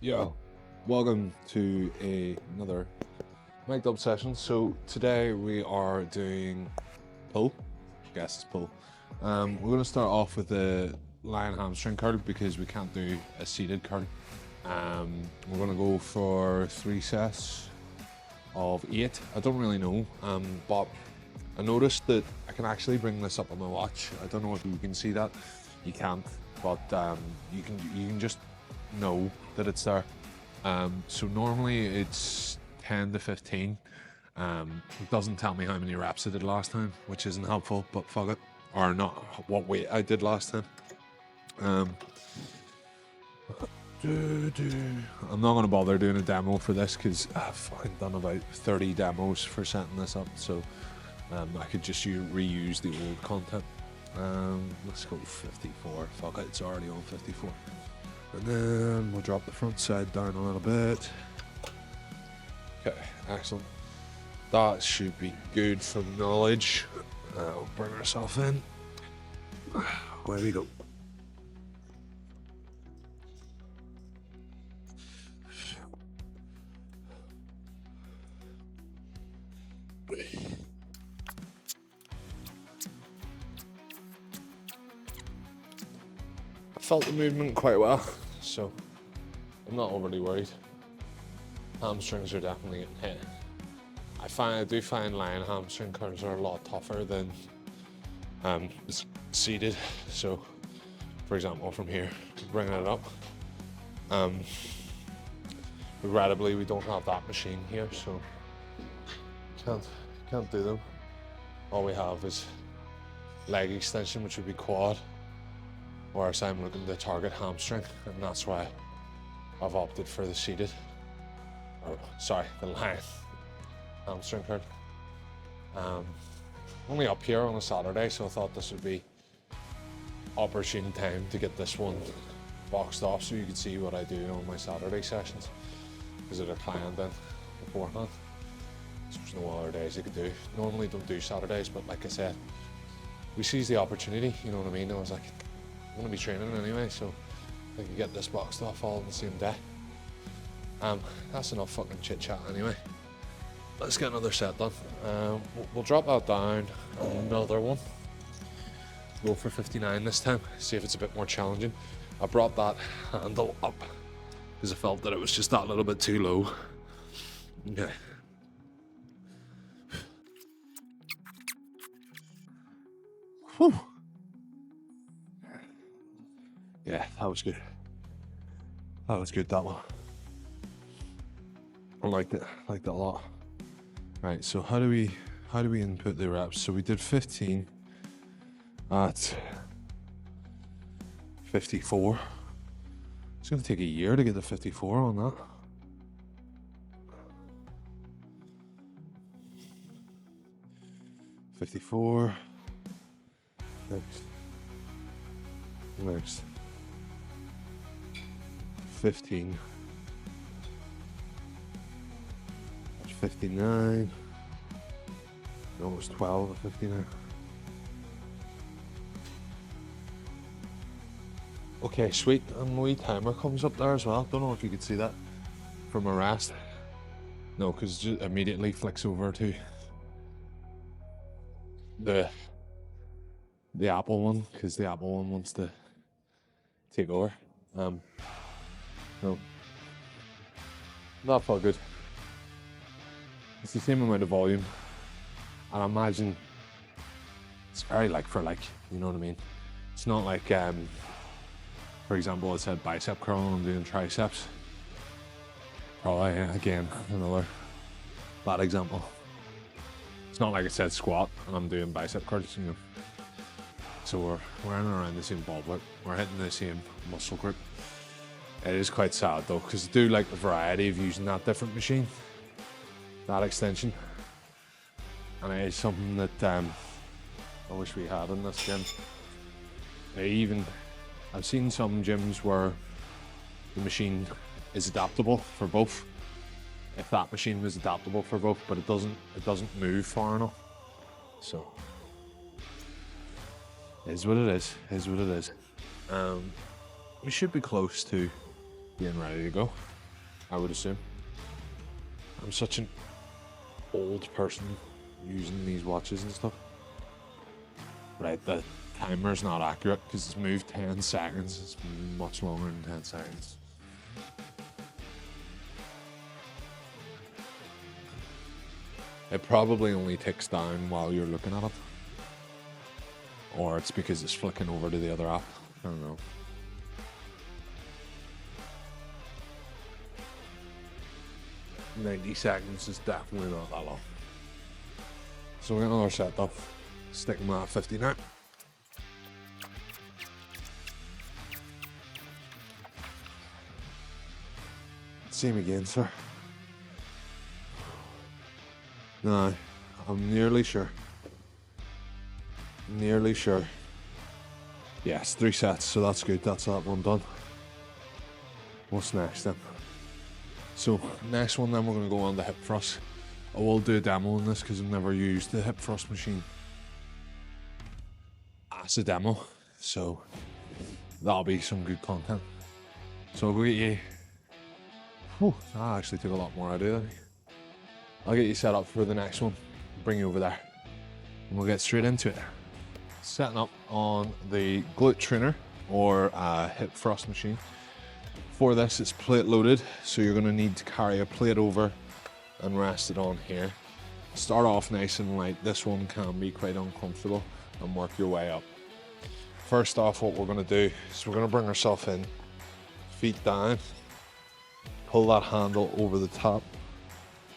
Yo, welcome to another mic'd up session. So today we are doing pull. Guess it's pull. We're going to start off with the lying hamstring curl because we can't do a seated curl. We're going to go for 3 sets of 8. I don't really know, but I noticed that I can actually bring this up on my watch. I don't know if you can see that. You can't, but you can just know that it's there. So normally it's 10 to 15. It doesn't tell me how many reps I did last time, which isn't helpful, but fuck it. Or not what weight I did last time. I'm not going to bother doing a demo for this because I've fucking done about 30 demos for setting this up, so I could just reuse the old content. Let's go 54. Fuck it, it's already on 54. And then we'll drop the front side down a little bit. Okay, excellent. That should be good for knowledge. We'll bring ourselves in. Away we go. I felt the movement quite well, so I'm not overly worried. Hamstrings are definitely getting hit. I do find lying hamstring curls are a lot tougher than seated. So, for example, from here, bringing it up. Regrettably, we don't have that machine here, so can't do them. All we have is leg extension, which would be quad. Whereas I'm looking to target hamstring, and that's why I've opted for the seated, the lying hamstring curl. Only up here on a Saturday, so I thought this would be opportune time to get this one boxed off so you can see what I do on my Saturday sessions, because it are planned in beforehand. So there's no other days I could do. Normally don't do Saturdays, but like I said, we seize the opportunity, you know what I mean? I was like, I'm going to be training anyway, so I can get this boxed off all on the same day. That's enough fucking chit chat anyway. Let's get another set done. We'll drop that down, another one. Go for 59 this time, see if it's a bit more challenging. I brought that handle up because I felt that it was just that little bit too low. Okay. Whew. Yeah, that was good. That was good, that one. I liked it a lot. Right, so how do we input the reps? So we did 15 at 54. It's gonna take a year to get to 54 on that. $54. Next. 15. 59. Almost 12 at 59. Okay, sweet. And the wee timer comes up there as well. Don't know if you could see that from a rest. No, because it immediately flicks over to the Apple one, because the Apple one wants to take over. No, that felt good. It's the same amount of volume, and I imagine it's very like for like, you know what I mean? It's not like, for example, I said bicep curl and I'm doing triceps. Probably, again, another bad example. It's not like I said squat and I'm doing bicep curls, you know. So we're in and around the same ballpark. We're hitting the same muscle group. It is quite sad though, because I do like the variety of using that different machine, that extension, and it is something that I wish we had in this gym. I've seen some gyms where the machine is adaptable for both. If that machine was adaptable for both, but it doesn't move far enough. So it is what it is. We should be close to being ready to go, I would assume. I'm such an old person using these watches and stuff. Right, the timer's not accurate because it's moved 10 seconds. It's much longer than 10 seconds. It probably only ticks down while you're looking at it. Or it's because it's flicking over to the other app. I don't know. "90 seconds is definitely not that long." So we got another set up. Sticking with that 50 now. Same again, sir. No, I'm nearly sure. Nearly sure. Yes, 3 sets, so that's good. That's that one done. What's next then? So, next one then we're going to go on the hip thrust. I will do a demo on this because I've never used the hip thrust machine as a demo, so that'll be some good content. So I'll get you. That actually took a lot more out of it. I'll get you set up for the next one, bring you over there, and we'll get straight into it. Setting up on the glute trainer or hip thrust machine. For this, it's plate loaded, so you're going to need to carry a plate over and rest it on here. Start off nice and light. This one can be quite uncomfortable, and work your way up. First off, what we're going to do is we're going to bring ourselves in, feet down, pull that handle over the top,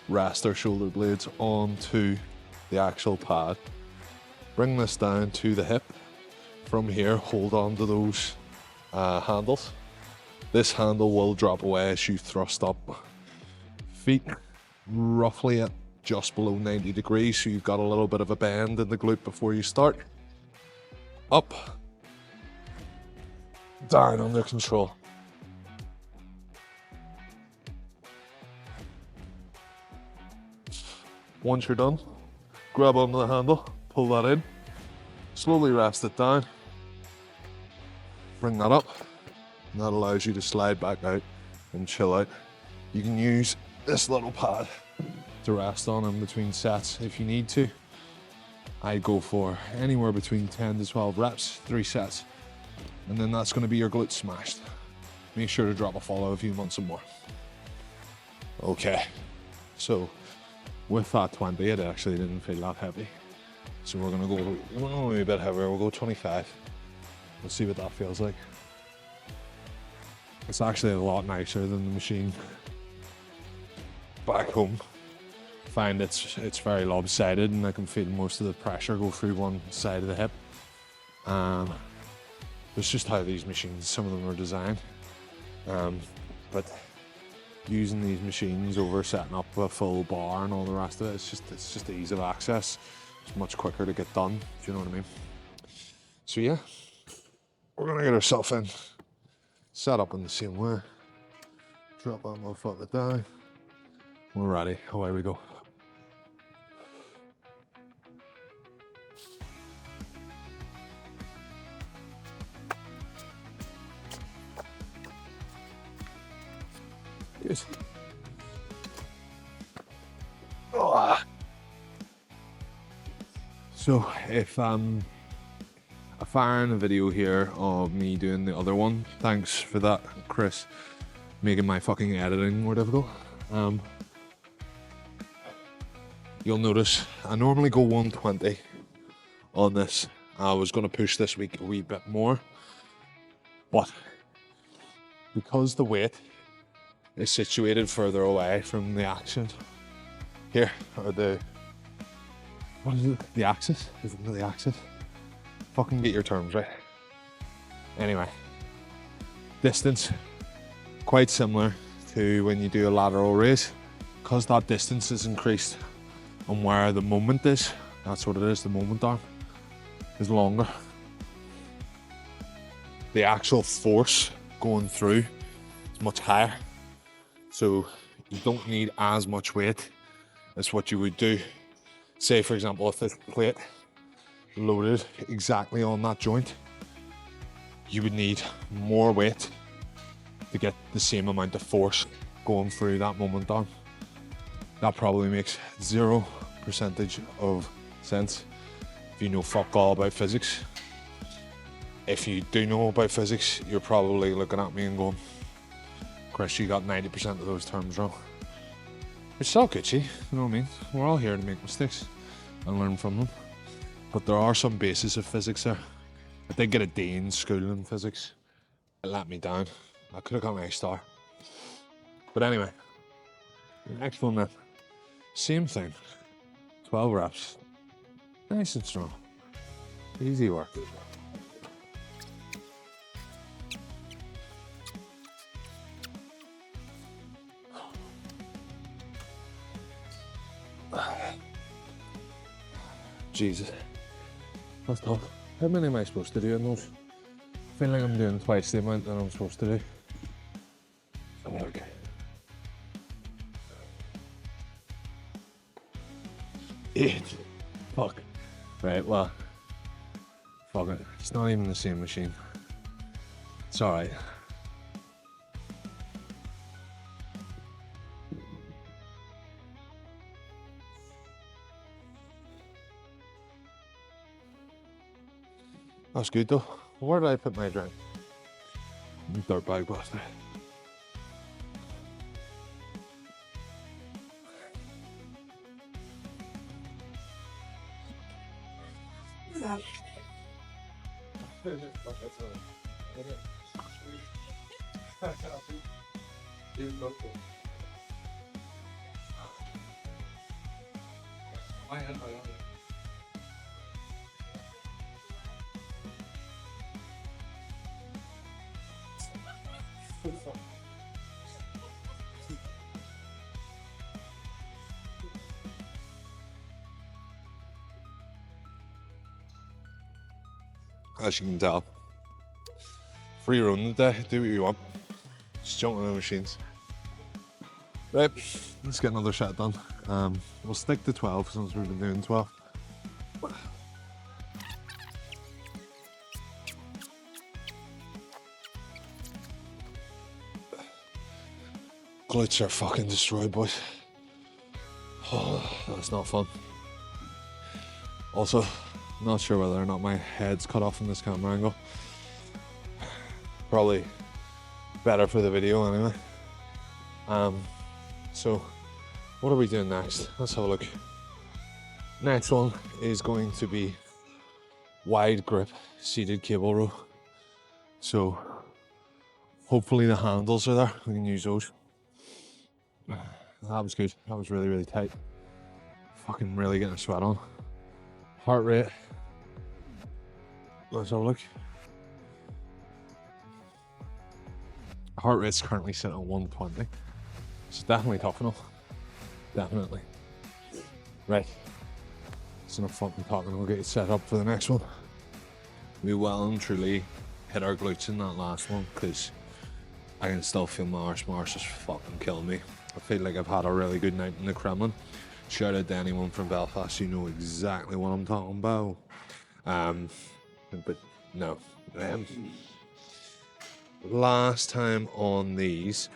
rest our shoulder blades onto the actual pad, bring this down to the hip. From here, hold on to those handles. This handle will drop away as you thrust up. Feet roughly at just below 90 degrees, so you've got a little bit of a bend in the glute before you start. Up, down, under control. Once you're done, grab onto the handle, pull that in, slowly rest it down, bring that up, and that allows you to slide back out and chill out. You can use this little pad to rest on in between sets if you need to. I go for anywhere between 10 to 12 reps, 3 sets, and then that's going to be your glutes smashed. Make sure to drop a follow if you want some more. Okay, so with that 20, it actually didn't feel that heavy. So we're going to go a bit heavier. We'll go 25. We'll see what that feels like. It's actually a lot nicer than the machine back home. I find it's very lopsided, and I can feel most of the pressure go through one side of the hip. It's just how these machines, some of them are designed. But using these machines over setting up a full bar and all the rest of it, it's just the ease of access. It's much quicker to get done, if you know what I mean. So yeah, we're gonna get ourselves in, set up in the same way, drop that motherfucker down. We're ready, away we go. Good. Oh. So if I'm firing a video here of me doing the other one, thanks for that, Chris, making my fucking editing more difficult. You'll notice I normally go 120 on this. I was going to push this week a wee bit more, but because the weight is situated further away from the action here, or what is it? The axis? Is it the axis? Fucking get your terms right. Anyway, distance, quite similar to when you do a lateral raise. Because that distance is increased and where the moment is, that's what it is, the moment arm is longer. The actual force going through is much higher. So you don't need as much weight as what you would do. Say for example, if this plate loaded exactly on that joint, you would need more weight to get the same amount of force going through that moment down. That probably makes 0% of sense if you know fuck all about physics. If you do know about physics, you're probably looking at me and going, Chris, you got 90% of those terms wrong. It's all Gucci, you know what I mean? We're all here to make mistakes and learn from them. But there are some bases of physics there. I did get a D in school in physics. It let me down. I could have got an A star. But anyway, the next one then. Same thing. 12 reps. Nice and strong. Easy work. Jesus. That's tough. How many am I supposed to do in those? I feel like I'm doing twice the amount that I'm supposed to do. Okay. 8. Fuck. Right, well. Fuck it. It's not even the same machine. It's alright. That's good though. Where did I put my drink? Dirt bag bastard. As you can tell, free run today, do what you want. Just jump on the machines. Right, let's get another set done. We'll stick to 12 since we've been doing 12. Glutes are fucking destroyed, boys. Oh, that's not fun. Also, not sure whether or not my head's cut off in this camera angle. Probably better for the video anyway. So what are we doing next? Let's have a look. Next one is going to be wide grip seated cable row. So hopefully the handles are there. We can use those. That was good. That was really, really tight. Fucking really getting a sweat on. Heart rate. Let's have a look. Heart rate's currently set at 120. It's definitely tough enough. Definitely. Right. It's enough fucking talking. We'll get you set up for the next one. We well and truly hit our glutes in that last one because I can still feel my arse. My arse is fucking killing me. I feel like I've had a really good night in the Kremlin. Shout out to anyone from Belfast, you know exactly what I'm talking about. But no. Last time on these,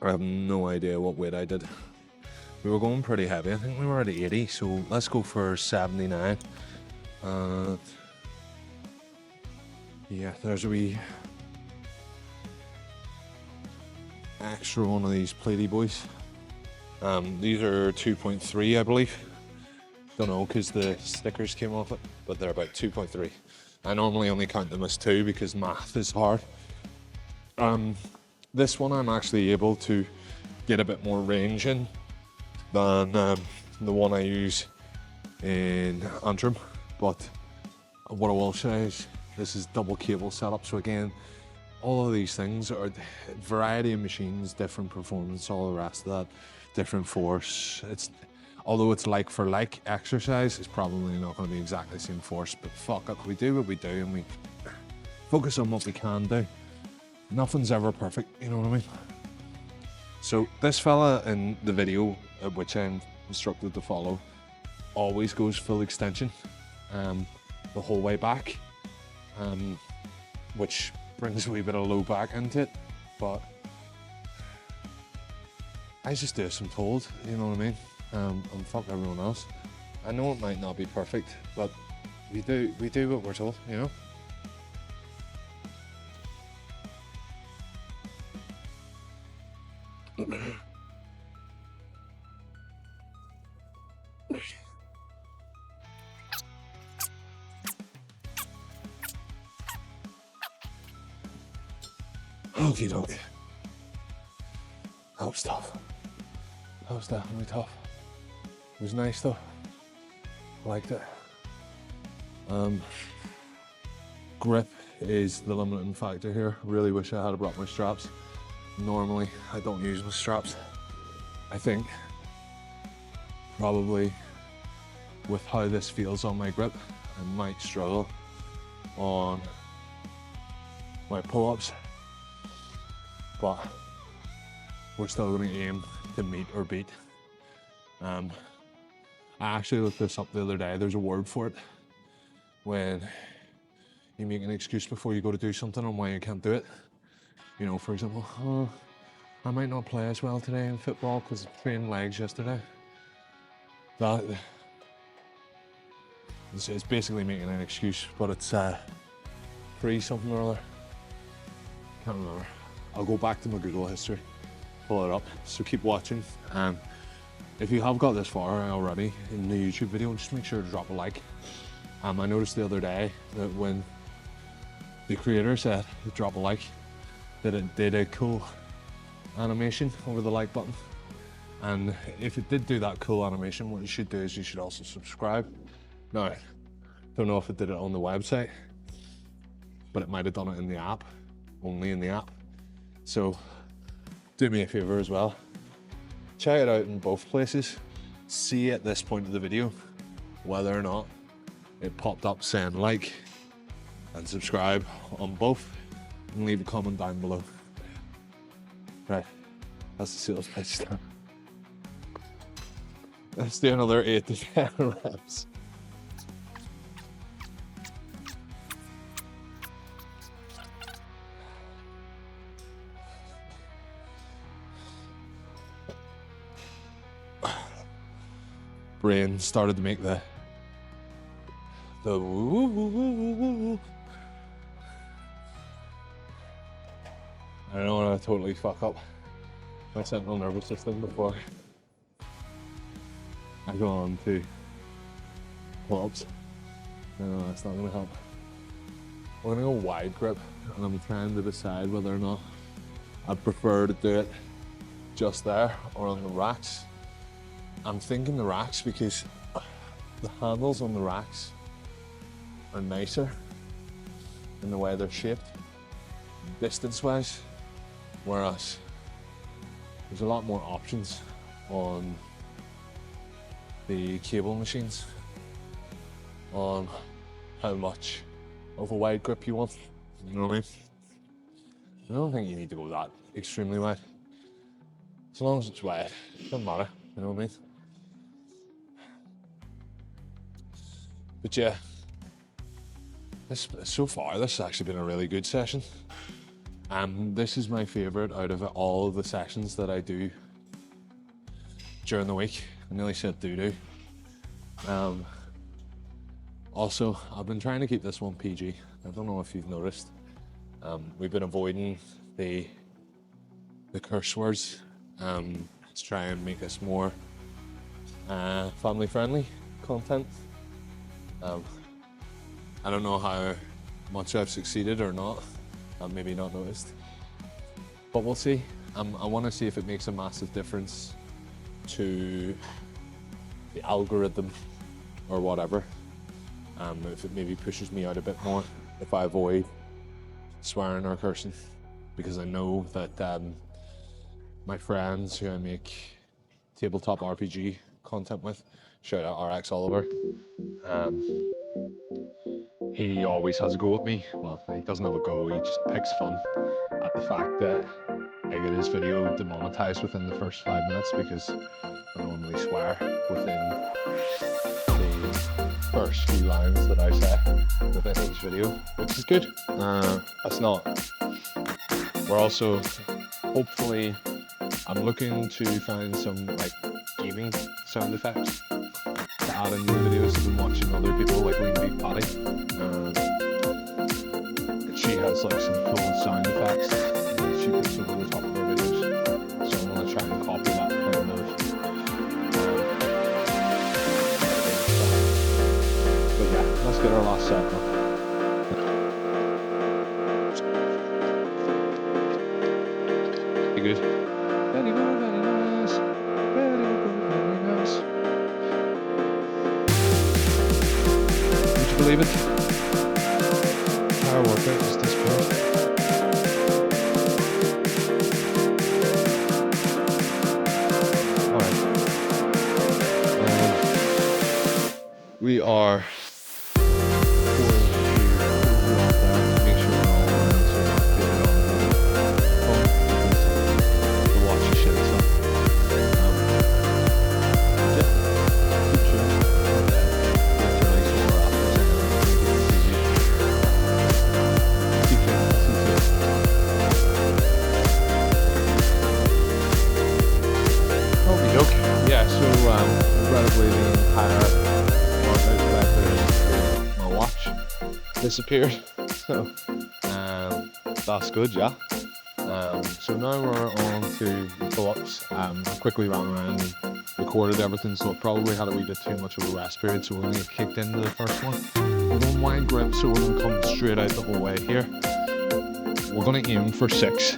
I have no idea what weight I did. We were going pretty heavy. I think we were at 80, so let's go for 79. Yeah, there's a wee extra one of these platey boys. These are 2.3, I believe. Don't know, because the stickers came off it, but they're about 2.3. I normally only count them as 2 because math is hard. This one I'm actually able to get a bit more range in than the one I use in Antrim, but what I will say is this is double cable setup, so again, all of these things are variety of machines, different performance, all the rest of that, different force. Although it's like for like exercise, it's probably not going to be exactly the same force, but fuck it, we do what we do and we focus on what we can do. Nothing's ever perfect, you know what I mean? So this fella in the video, which I'm instructed to follow, always goes full extension the whole way back, which brings a wee bit of low back into it. but I just do as I'm told, you know what I mean? And fuck everyone else. I know it might not be perfect, but we do what we're told, you know? Okie doke. That was tough. That was definitely tough. It was nice though. I liked it. Grip is the limiting factor here. Really wish I had brought my straps. Normally I don't use my straps. I think probably with how this feels on my grip, I might struggle on my pull-ups, but we're still going to aim to meet or beat. I actually looked this up the other day. There's a word for it when you make an excuse before you go to do something on why you can't do it. You know, for example, oh, I might not play as well today in football because I trained legs yesterday. That it's basically making an excuse, but it's free something or other. Can't remember. I'll go back to my Google history, pull it up. So keep watching. If you have got this far already in the YouTube video, just make sure to drop a like. I noticed the other day that when the creator said drop a like, that it did a cool animation over the like button. And if it did do that cool animation, what you should do is you should also subscribe. Now, don't know if it did it on the website, but it might have done it in the app, only in the app. So do me a favor as well. Check it out in both places. See at this point of the video whether or not it popped up saying like and subscribe on both, and leave a comment down below. Right, that's the sales pitch now. Let's do another 8 to 10 reps. Brain started to make the woo woo woo woo woo woo. I don't want to totally fuck up my central nervous system before I go on to pull-ups. No, that's not going to help. We're going to go wide grip, and I'm trying to decide whether or not I prefer to do it just there or on the racks. I'm thinking the racks because the handles on the racks are nicer in the way they're shaped, distance-wise, whereas there's a lot more options on the cable machines on how much of a wide grip you want. You know what I mean? I don't think you need to go that extremely wide. As long as it's wide, it doesn't matter. You know what I mean? But yeah, so far this has actually been a really good session. This is my favourite out of all of the sessions that I do during the week. I nearly said do. Also, I've been trying to keep this one PG. I don't know if you've noticed. We've been avoiding the curse words to try and make this more family-friendly content. I don't know how much I've succeeded or not. I've maybe not noticed, but we'll see. I want to see if it makes a massive difference to the algorithm or whatever. If it maybe pushes me out a bit more, if I avoid swearing or cursing, because I know that my friends who I make tabletop RPG content with, shout out RX Oliver, he always has a go at me. Well, he doesn't have a go, he just picks fun at the fact that I get his video demonetized within the first 5 minutes because I normally swear within the first few lines that I say within each video, which is good. That's not. We're also hopefully, I'm looking to find some like gaming sound effects to add into the videos. I've been watching other people like Lindy Patty. She has like some cool sound effects that she puts over the top of her videos. So I'm gonna try and copy that kind of. But yeah, let's get our last set now. Very good. Very good, very nice. Very good, very nice. Would you believe it? Our workout is this good. Alright. We are regrettably the entire workout collected my watch disappeared. So that's good, yeah. So now we're on to pull-ups. I quickly ran around and recorded everything, so it probably had a wee bit too much of a rest period, so we're going to get kicked into the first one. We're going wide grip, so we're going to come straight out the whole way here. We're going to aim for 6.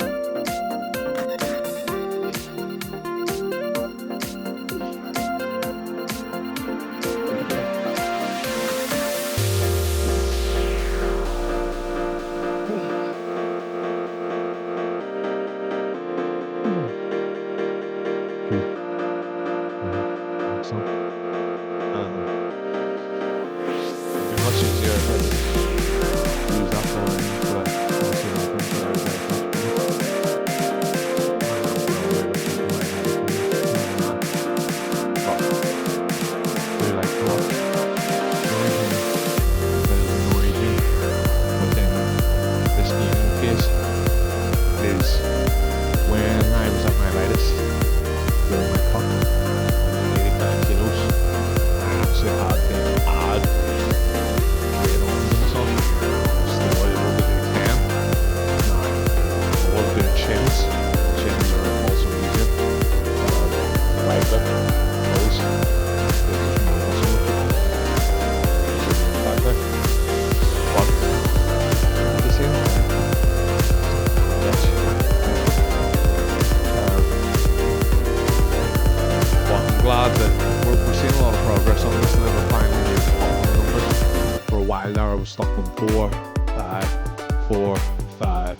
Glad that we're seeing a lot of progress on this, and we're finally moving up on the numbers. For a while there I was stuck on 4, 5, 4, 5,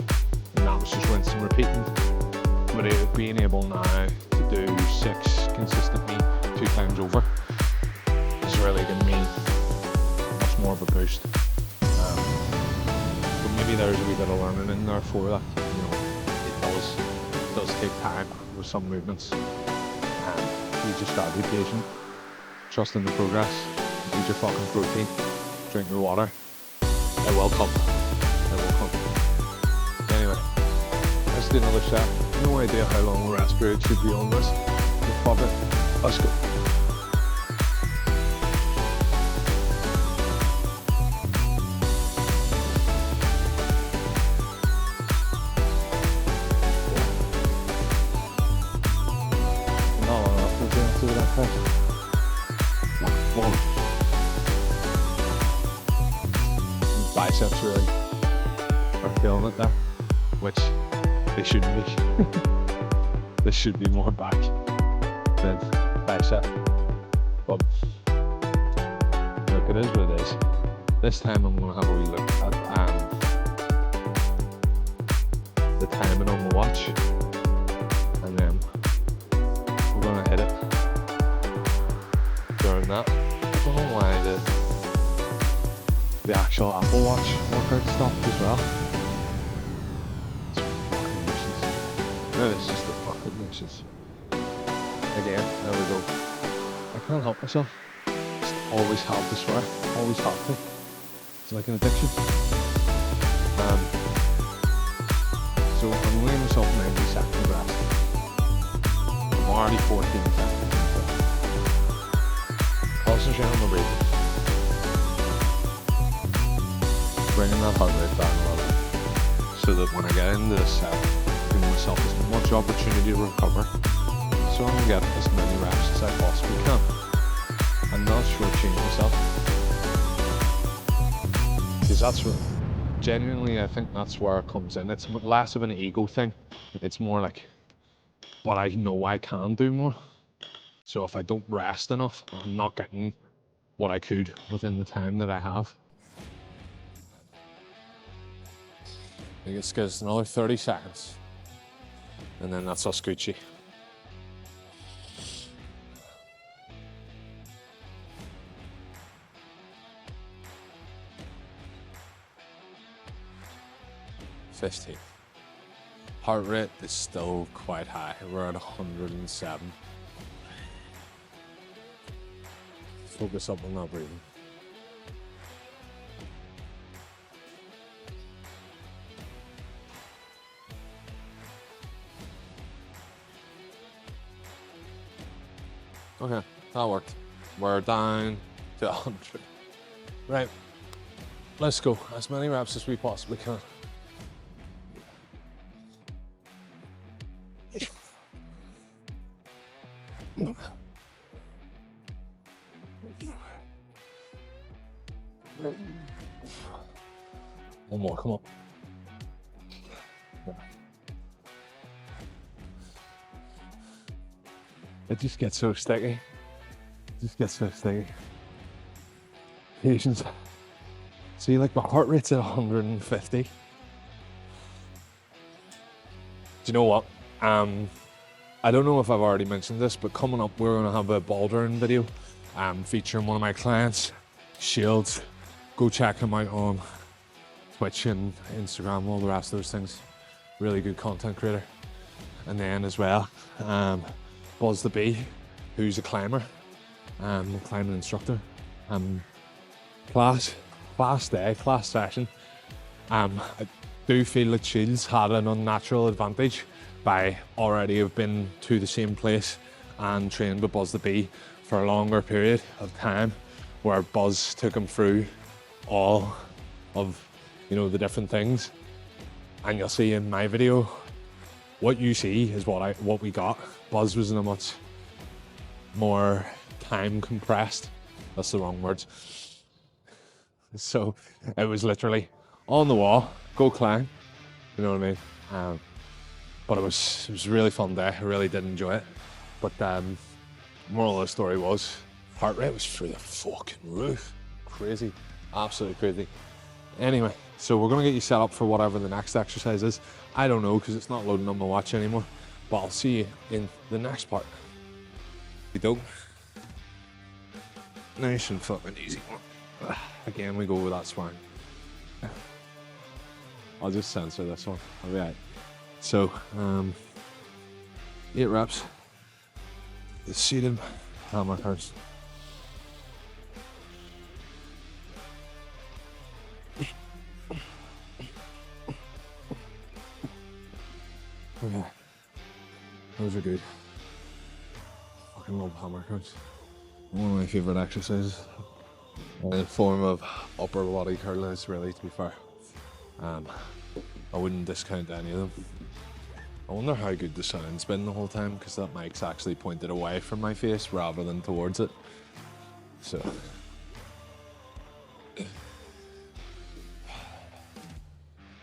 and that was just rinsing and repeating. But being able now to do 6 consistently 2 times over is really giving me much more of a boost. But maybe there's a wee bit of learning in there for that. You know, it does take time with some movements. You just gotta be patient, trust in the progress, eat your fucking protein, drink your water. It will come. It will come. Anyway, let's do another set. No idea how long the rest period should be on this. We'll pop it. Let's go. Biceps really are killing it there, which they shouldn't be. This should be more back than bicep. But look, it is what it is. This time I'm going to have a wee look at the timing on the watch, and then we're going to hit it during that. I don't know why the actual Apple Watch workout stopped as well. It's fucking nuisance. No, it's just a fucking nuisance. Again, there we go. I can't help myself. Just always have to swear. Always have to. It's like an addiction. So I'm weighing myself 90 seconds already 14 seconds. Concentrate on the breathing. Bringing that heart rate down a little bit, so that when I get into this set, giving myself as much opportunity to recover, so I can get as many reps as I possibly can, and not shortchange myself. Because that's what, genuinely, I think that's where it comes in. It's less of an ego thing. It's more like, but I know I can do more. So if I don't rest enough, I'm not getting what I could within the time that I have. I think it's gives another 30 seconds. And then that's us Gucci. Heart rate is still quite high. We're at 107. Focus up on that breathing. Okay, that worked. We're down to 100. Right, let's go. As many reps as we possibly can. One more, come on. It just gets so sticky. Patience. See, like my heart rate's at 150. Do you know what? I don't know if I've already mentioned this, but coming up, we're gonna have a bouldering video featuring one of my clients, Shields. Go check him out on Twitch and Instagram, all the rest of those things. Really good content creator. And then as well, Buzz the Bee, who's a climber, climbing instructor. Class session. I do feel that Shields had an unnatural advantage by already have been to the same place and trained with Buzz the Bee for a longer period of time, where Buzz took him through all of, you know, the different things. And you'll see in my video, what you see is what we got. Buzz was in a much more time compressed. That's the wrong words. So it was literally on the wall, go climb, you know what I mean? But it was a really fun day. I really did enjoy it. But moral of the story was, heart rate was through the fucking roof. Crazy, absolutely crazy. Anyway, so we're gonna get you set up for whatever the next exercise is. I don't know, because it's not loading on my watch anymore. But I'll see you in the next part. We don't. Nice and fucking easy one. Again, we go with that swearing. I'll just censor this one. All right. So, 8 reps. The seated hammer curls. Okay. Those are good. Fucking love hammer curls. One of my favourite exercises. A form of upper body curlers, really, to be fair. I wouldn't discount any of them. I wonder how good the sound's been the whole time, because that mic's actually pointed away from my face rather than towards it. So.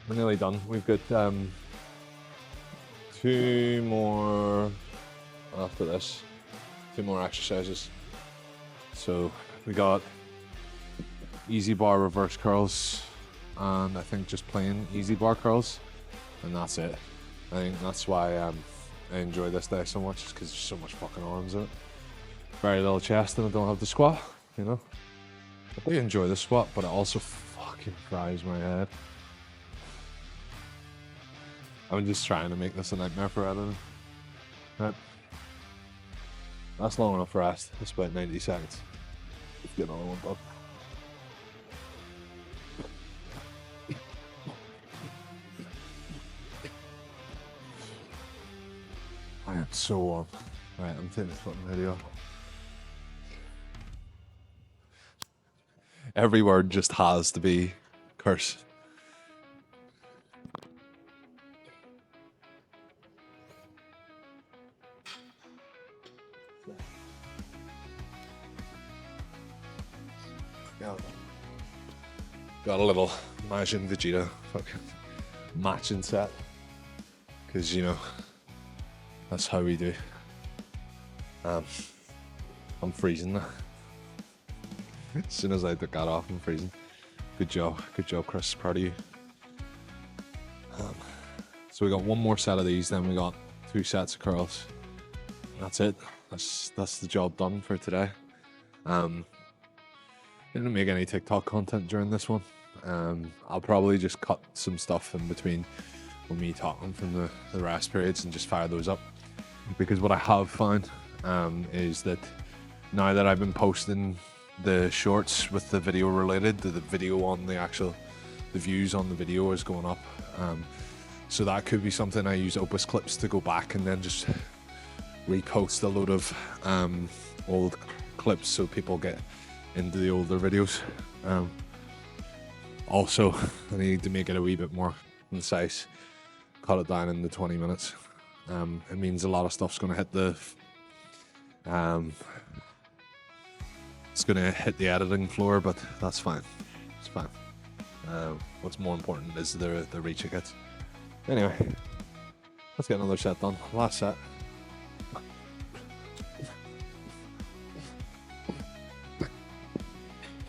We're nearly done. We've got 2 more after this. 2 more exercises. So we got easy bar reverse curls, and I think just plain easy bar curls, and that's it. I think that's why I enjoy this day so much, because there's so much fucking arms in it. Very little chest, and I don't have the squat, you know. I do enjoy the squat, but it also fucking fries my head. I'm just trying to make this a nightmare for editing. Right. That's long enough for rest. It's about 90 seconds. Let's get another one done. I am so warm. Right, I'm taking this fucking video. Every word just has to be curse. Got a little Majin Vegeta fucking matching set. Because, you know, that's how we do. I'm freezing now. As soon as I took that off, I'm freezing. Good job, Chris. Proud of you. So we got one more set of these, then we got 2 sets of curls. That's it. That's the job done for today. Didn't make any TikTok content during this one. I'll probably just cut some stuff in between with me talking from the rest periods and just fire those up. Because what I have found is that now that I've been posting the shorts with the video related, the video on the views on the video is going up. So that could be something I use Opus clips to go back and then just repost a load of old clips so people get into the older videos. Also, I need to make it a wee bit more concise, cut it down into 20 minutes. It means a lot of stuff's going to hit it's going to hit the editing floor, but that's fine. It's fine. What's more important is the reach it gets. Anyway, let's get another set done. Last set.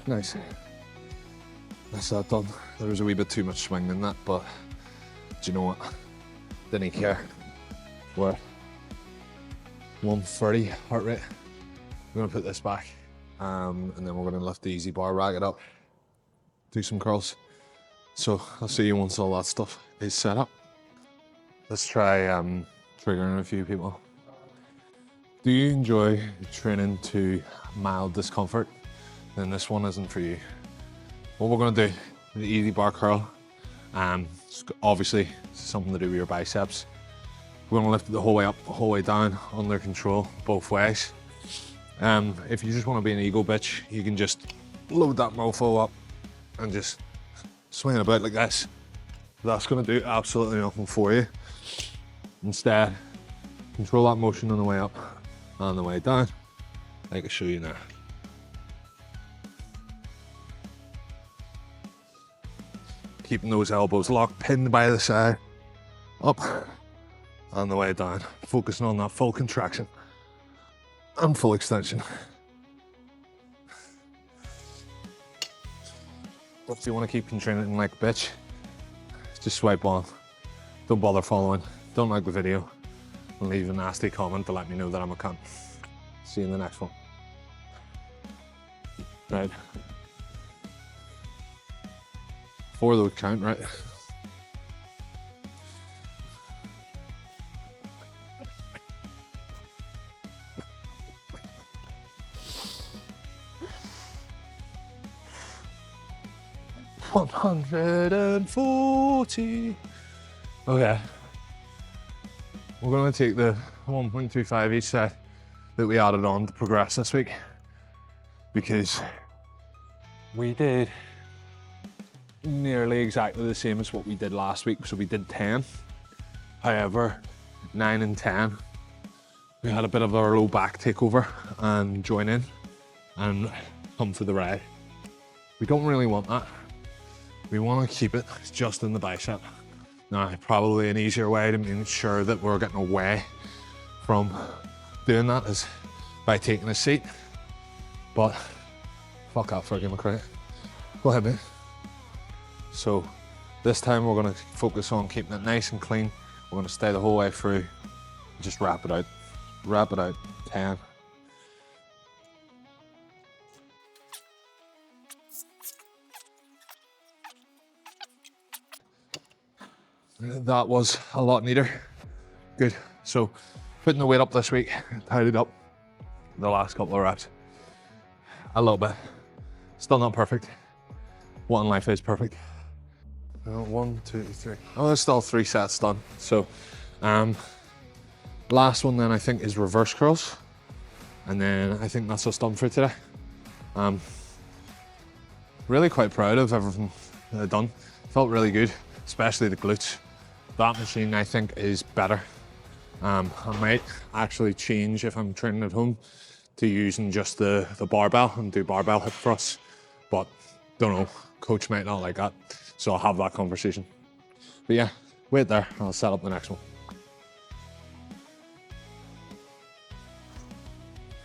Nice. That's that done. There was a wee bit too much swing in that, but do you know what? Didn't care. We're 130 heart rate. We're gonna put this back, and then we're gonna lift the easy bar, rack it up, do some curls. So I'll see you once all that stuff is set up. Let's try triggering a few people. Do you enjoy training to mild discomfort? Then this one isn't for you. What we're going to do, the easy bar curl, obviously something to do with your biceps. We're going to lift it the whole way up, the whole way down, under control, both ways. If you just want to be an ego bitch, you can just load that mofo up and just swing it about like this. That's going to do absolutely nothing for you. Instead, control that motion on the way up and the way down. I can show you now. Keeping those elbows locked, pinned by the side, up and the way down. Focusing on that full contraction and full extension. If you want to keep contracting like a bitch, just swipe on. Don't bother following. Don't like the video. And leave a nasty comment to let me know that I'm a cunt. See you in the next one. Right. 4 of those count, right? $140. Okay. We're going to take the 1.25 each set that we added on to progress this week, because we did nearly exactly the same as what we did last week. So we did 10. However, 9 and 10, we had a bit of a low back takeover and join in and come for the ride. We don't really want that. We want to keep it just in the bicep. Now, probably an easier way to make sure that we're getting away from doing that is by taking a seat. But fuck that friggin' McCray. Go ahead, mate. So this time we're going to focus on keeping it nice and clean. We're going to stay the whole way through. Just wrap it out. Wrap it out. 10. That was a lot neater. Good. So putting the weight up this week, tidied up the last couple of reps. A little bit. Still not perfect. What in life is perfect? 1, 2, 3. Oh, there's still 3 sets done. So Last one then I think is reverse curls. And then I think that's us done for today. Really quite proud of everything I've done. Felt really good, especially the glutes. That machine I think is better. I might actually change if I'm training at home to using just the barbell and do barbell hip thrusts, but don't know, coach might not like that, so I'll have that conversation. But yeah, wait there, I'll set up the next one.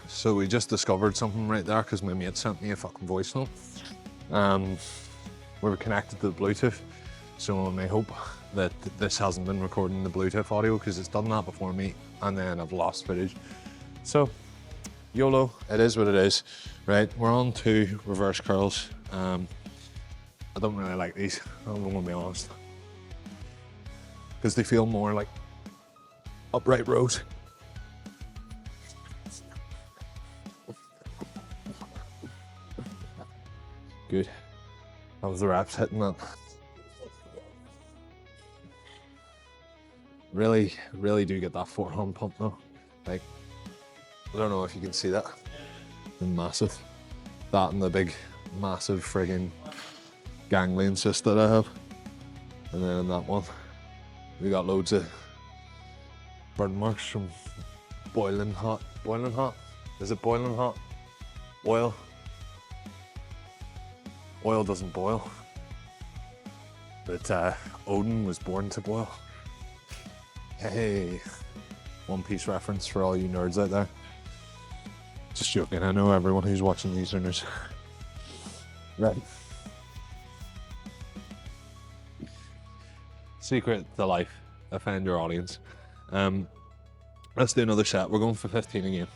So we just discovered something right there because my mate sent me a fucking voice note. We were connected to the Bluetooth, so I hope that this hasn't been recording the Bluetooth audio because it's done that before me and then I've lost footage. So YOLO, it is what it is, right? We're on to reverse curls. I don't really like these, I'm gonna be honest, because they feel more like upright rows. Good. That was the reps hitting that. Really do get that forearm pump though. Like, I don't know if you can see that. They're massive. That and the big, massive friggin' ganglion cyst that I have. And then in that one, we got loads of burn marks from boiling hot. Boiling hot? Is it boiling hot? Oil? Oil doesn't boil. But Odin was born to boil. Hey, One Piece reference for all you nerds out there. Just joking, I know everyone who's watching these are nerds. Right. Secret to life, offend your audience. Let's do another set, we're going for 15 again.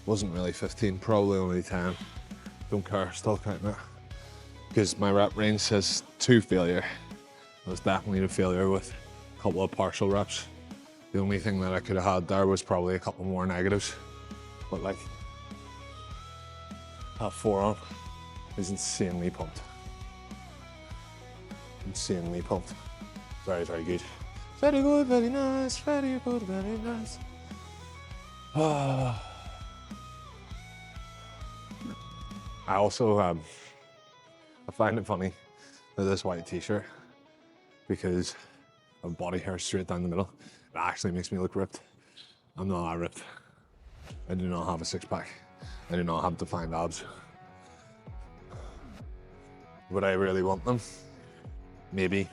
Wasn't really 15, probably only 10. Don't care, still counting it. Because my rep range says 2 failure. It was definitely a failure with a couple of partial reps. The only thing that I could have had there was probably a couple more negatives. But like, that forearm is insanely pumped. Insanely pumped. Very, very good. Very good, very nice, very good, very nice. I also, I find it funny that this white t-shirt, because of body hair straight down the middle, it actually makes me look ripped. I'm not that ripped. I do not have a six-pack. I do not have defined abs. Would I really want them? Maybe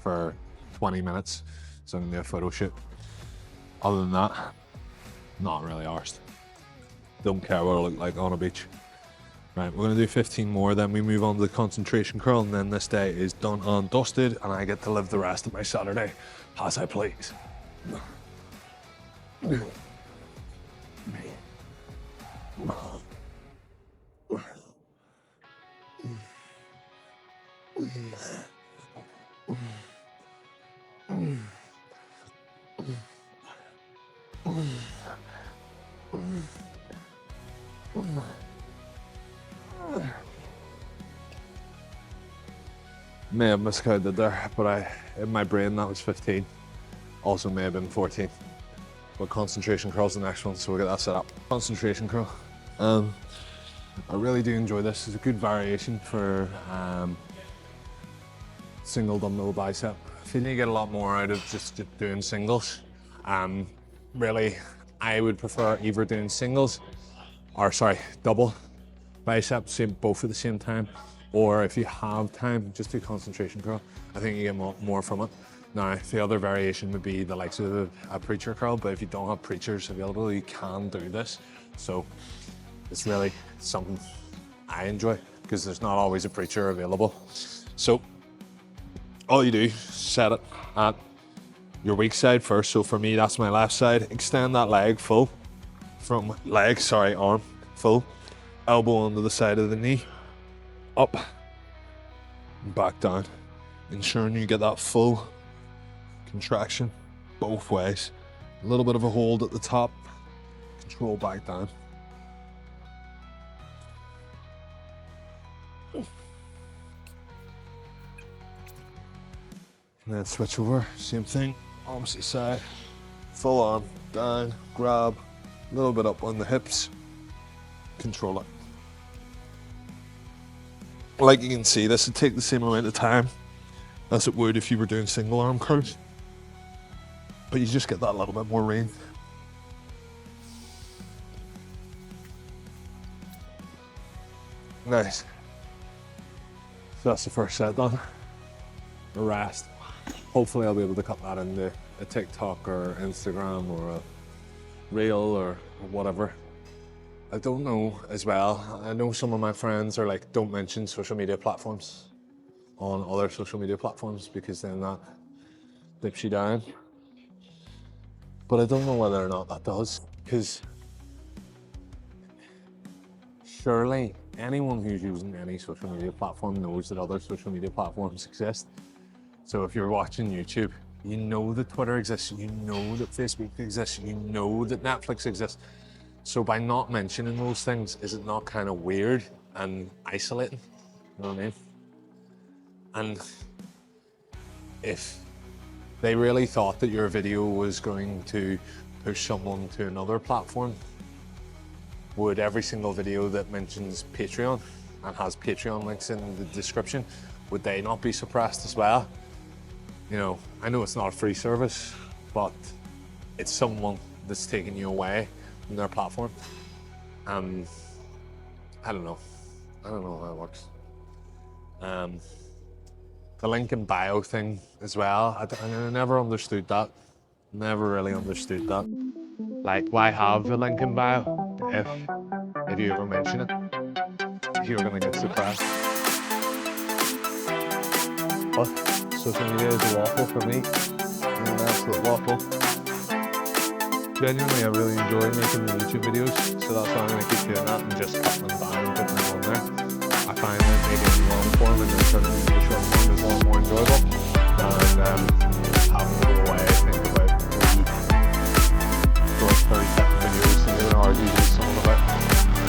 for 20 minutes, so I can do a photo shoot. Other than that, not really arsed. Don't care what I look like on a beach. Right, we're gonna do 15 more, then we move on to the concentration curl, and then this day is done and dusted, and I get to live the rest of my Saturday as I please. May have miscounted there, but in my brain that was 15. Also may have been 14. But concentration curl's the next one, so we'll get that set up. Concentration curl. I really do enjoy this. It's a good variation for single dumbbell bicep. I feel you get a lot more out of just doing singles. Really, I would prefer either doing singles, or sorry, double biceps, both at the same time, or if you have time, just do concentration curl. I think you get more from it. Now, the other variation would be the likes of a preacher curl, but if you don't have preachers available, you can do this. So it's really something I enjoy because there's not always a preacher available. So all you do, set it at your weak side first. So for me, that's my left side. Extend that leg full from arm full. Elbow onto the side of the knee, up and back down. Ensuring you get that full contraction both ways. A little bit of a hold at the top, control back down. And then switch over, same thing, arms to the side, full on, down, grab, a little bit up on the hips, control it. Like you can see, this would take the same amount of time as it would if you were doing single arm curls, but you just get that little bit more range. Nice. So that's the first set done. The rest, hopefully I'll be able to cut that into a TikTok or Instagram or a reel or whatever. I don't know as well. I know some of my friends are like, don't mention social media platforms on other social media platforms because then that dips you down. But I don't know whether or not that does, because surely anyone who's using any social media platform knows that other social media platforms exist. So if you're watching YouTube, you know that Twitter exists, you know that Facebook exists, you know that Netflix exists. So by not mentioning those things, is it not kind of weird and isolating? You know what I mean? And if they really thought that your video was going to push someone to another platform, would every single video that mentions Patreon and has Patreon links in the description, would they not be suppressed as well? You know, I know it's not a free service, but it's someone that's taking you away from their platform. I don't know how it works. The link in bio thing as well, I never understood that. Never really understood that. Like, why have the link in bio if you ever mention it? You're gonna get suppressed. But social media is a waffle for me. An absolute waffle. Genuinely, I really enjoy making the YouTube videos, so that's why I'm gonna keep doing that and just cutting them down and putting them on there. I find that making long form and then turning it into short form is a lot more enjoyable. And having to go away and think about short 30-second videos and doing hours usually some of it.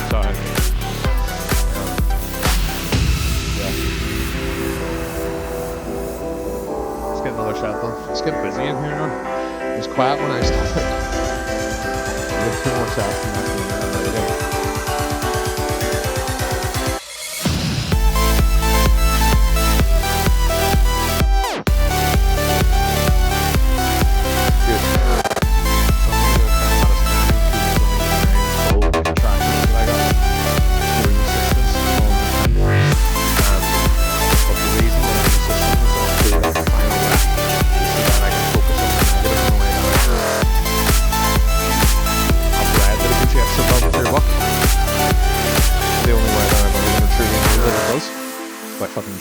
So yeah. Let's get another shot done. It's getting busy in here now. It was quiet when I started. There's 2 more shots and that's the end of the video.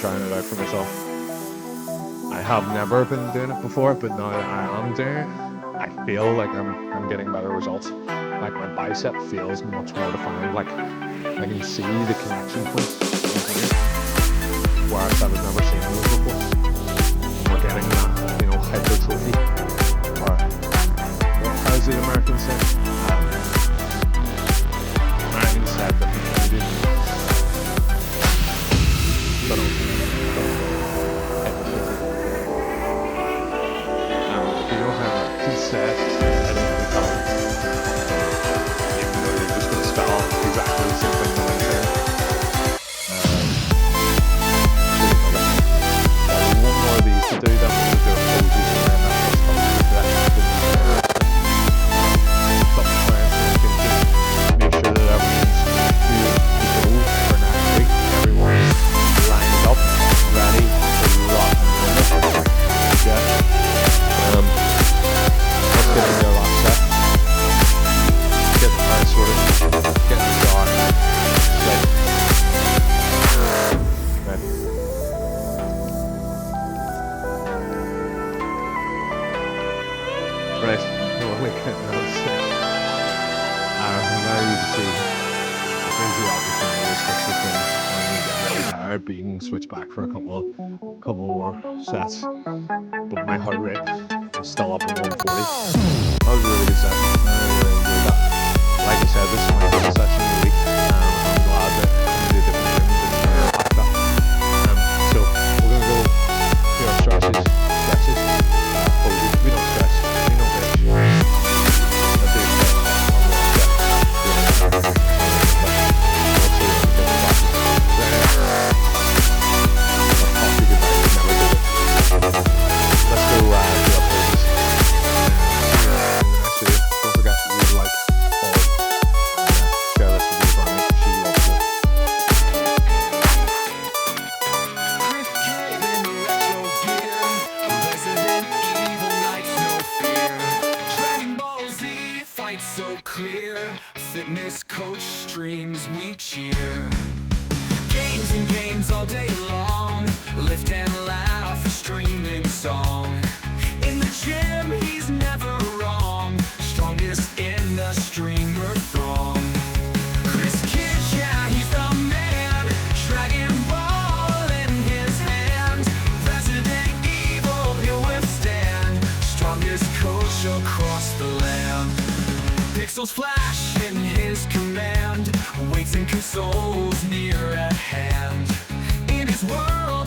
Trying it out for myself. I have never been doing it before, but now that I am doing it, I feel like I'm getting better results. Like my bicep feels much more defined. Like I can see the connection points, whereas I've never seen those before. We're getting that, you know, hypertrophy, or how's the American say? American said that we did. Set heading to the comments. Even though you're just going to spell exactly the same thing that I'm saying. One more of these to do, then we're going to do a poses and then that's what's coming to that. Stop playing so we can just make sure that everything's good to go for next week. Everyone's lined up, ready to rock and roll. Yeah. Get in there last set. Get the plan sorted. Get the start. Set. Ready. Right. Well, we can now set. Now you can see there's the opportunity to switch between when you get really tired, but you can switch back for a couple more sets. But my heart rate is still up at 140. That was a really good session. I really enjoyed that. Like I said, this is my favorite session of the week. I'm glad that I'm going to do different things and after that. So we're going to go do our stretches reach across the land. Pixels flash in his command, weights and consoles near at hand. In his world